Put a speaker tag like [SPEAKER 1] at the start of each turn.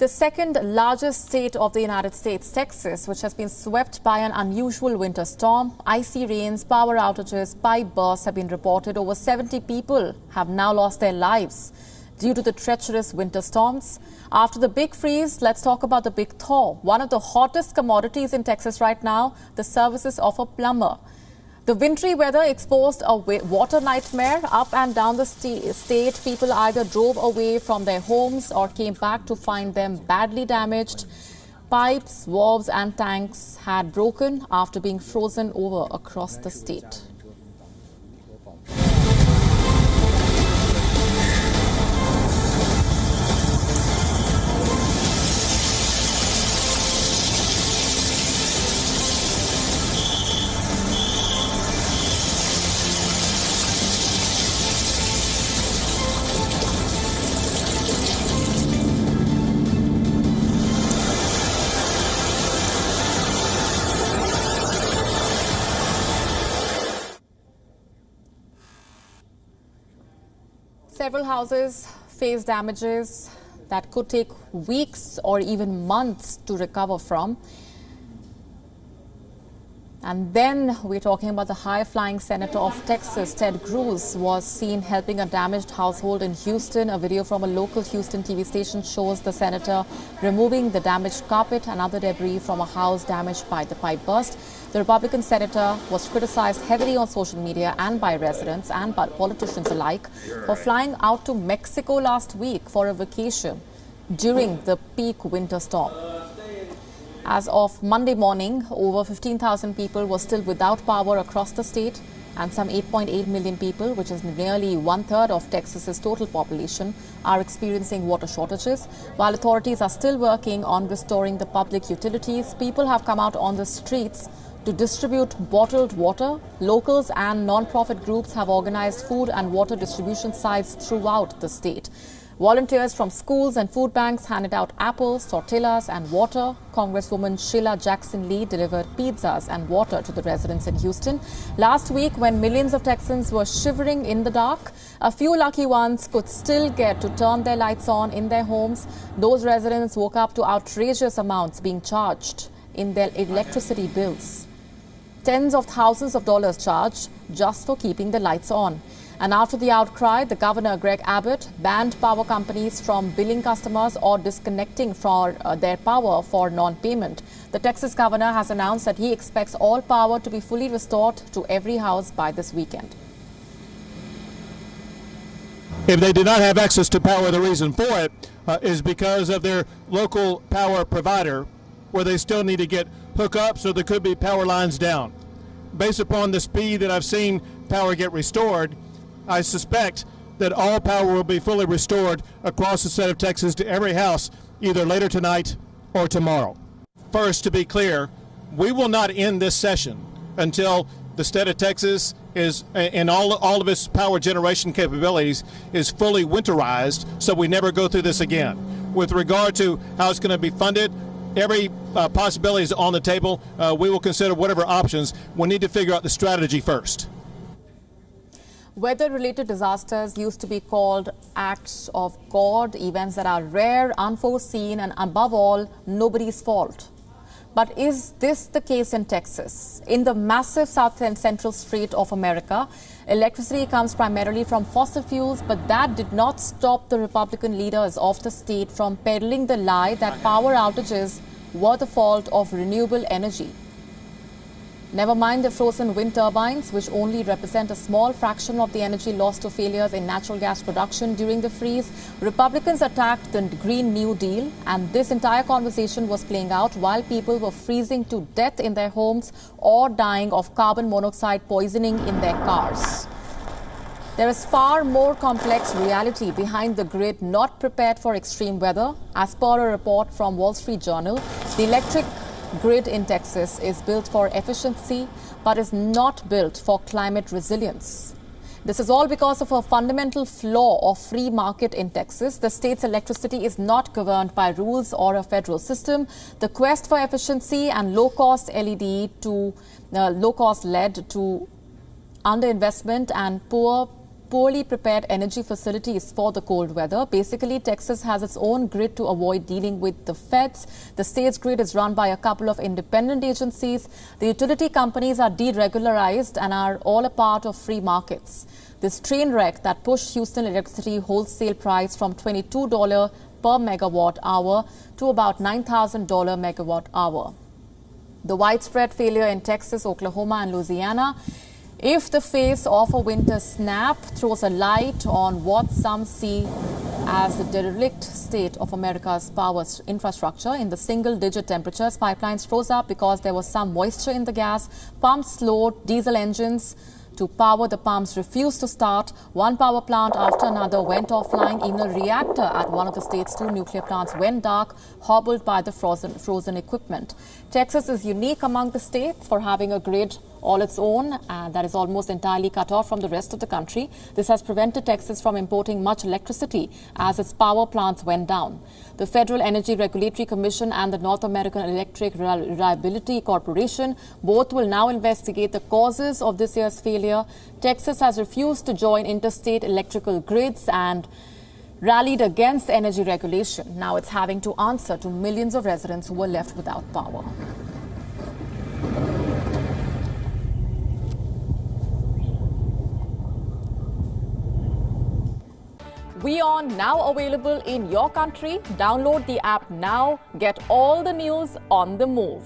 [SPEAKER 1] The second largest state of the United States, Texas, which has been swept by an unusual winter storm, icy rains, power outages, pipe bursts have been reported. Over 70 people have now lost their lives due to the treacherous winter storms. After the big freeze, let's talk about the big thaw. One of the hottest commodities in Texas right now, the services of a plumber. The wintry weather exposed a water nightmare up and down the state. People either drove away from their homes or came back to find them badly damaged. Pipes, valves and tanks had broken after being frozen over across the state. Several houses face damages that could take weeks or even months to recover from. And then we're talking about the high-flying senator of Texas, Ted Cruz, was seen helping a damaged household in Houston. A video from a local Houston TV station shows the senator removing the damaged carpet and other debris from a house damaged by the pipe burst. The Republican senator was criticized heavily on social media and by residents and by politicians alike for flying out to Mexico last week for a vacation during the peak winter storm. As of Monday morning, over 15,000 people were still without power across the state, and some 8.8 million people, which is nearly one-third of Texas's total population, are experiencing water shortages. While authorities are still working on restoring the public utilities, people have come out on the streets to distribute bottled water. Locals and non-profit groups have organized food and water distribution sites throughout the state. Volunteers from schools and food banks handed out apples, tortillas and water. Congresswoman Sheila Jackson Lee delivered pizzas and water to the residents in Houston. Last week, when millions of Texans were shivering in the dark, a few lucky ones could still get to turn their lights on in their homes. Those residents woke up to outrageous amounts being charged in their electricity bills. Tens of thousands of dollars charged just for keeping the lights on. And after the outcry, the governor, Greg Abbott, banned power companies from billing customers or disconnecting from their power for non-payment. The Texas governor has announced that he expects all power to be fully restored to every house by this weekend.
[SPEAKER 2] If they did not have access to power, the reason for it is because of their local power provider, where they still need to get hookups, or there could be power lines down. Based upon the speed that I've seen power get restored, I suspect that all power will be fully restored across the state of Texas to every house either later tonight or tomorrow. First, to be clear, we will not end this session until the state of Texas is, and all of its power generation capabilities, is fully winterized, so we never go through this again. With regard to how it's going to be funded, every possibility is on the table. We will consider whatever options. We need to figure out the strategy first.
[SPEAKER 1] Weather-related disasters used to be called acts of God, events that are rare, unforeseen, and above all, nobody's fault. But is this the case in Texas? In the massive south and central strait of America, electricity comes primarily from fossil fuels, but that did not stop the Republican leaders of the state from peddling the lie that power outages were the fault of renewable energy. Never mind the frozen wind turbines, which only represent a small fraction of the energy lost to failures in natural gas production during the freeze. Republicans attacked the Green New Deal, and this entire conversation was playing out while people were freezing to death in their homes or dying of carbon monoxide poisoning in their cars. There is far more complex reality behind the grid not prepared for extreme weather. As per a report from Wall Street Journal, the electric grid in Texas is built for efficiency but is not built for climate resilience. This is all because of a fundamental flaw of free market in Texas. The state's electricity is not governed by rules or a federal system. The quest for efficiency and low-cost led to underinvestment and poor poorly prepared energy facilities for the cold weather. Basically, Texas has its own grid to avoid dealing with the feds. The state's grid is run by a couple of independent agencies. The utility companies are deregularized and are all a part of free markets. This train wreck that pushed Houston electricity wholesale price from $22 per megawatt hour to about $9,000 megawatt hour. The widespread failure in Texas, Oklahoma and Louisiana, if the face of a winter snap, throws a light on what some see as the derelict state of America's power infrastructure. In the single-digit temperatures, pipelines froze up because there was some moisture in the gas. Pumps slowed, diesel engines to power the pumps refused to start. One power plant after another went offline. Even a reactor at one of the state's two nuclear plants went dark, hobbled by the frozen equipment. Texas is unique among the states for having a grid all its own that is almost entirely cut off from the rest of the country. This has prevented Texas from importing much electricity as its power plants went down. The Federal Energy Regulatory Commission and the North American Electric Reliability Corporation both will now investigate the causes of this year's failure. Texas has refused to join interstate electrical grids and rallied against energy regulation. Now it's having to answer to millions of residents who were left without power. WION now available in your country. Download the app now. Get all the news on the move.